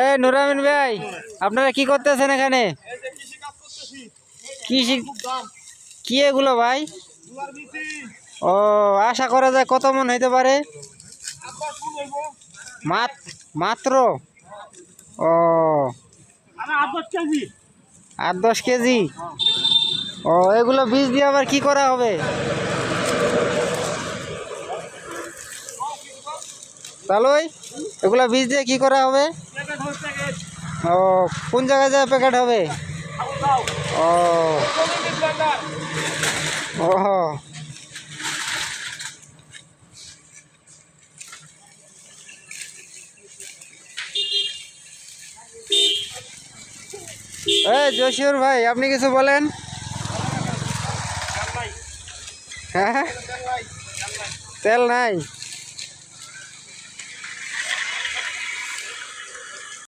এই নুরামিন ভাই, আপনারা কি করতেছেন এখানে? কৃষি কি এগুলো ভাই? ও, আশা করা যায় কত মন হইতে পারে? মাত্র? ও, 8-10 কেজি। ও, এগুলো বীজ দিয়ে আবার কি করা হবে? তাহলে এগুলা বীজ দিয়ে কি করা হবে? ও, কোন জায়গায় যায় প্যাকেট হবে? ও ও জসিউর ভাই, আপনি কিছু বলেন। হ্যাঁ, তেল নাই?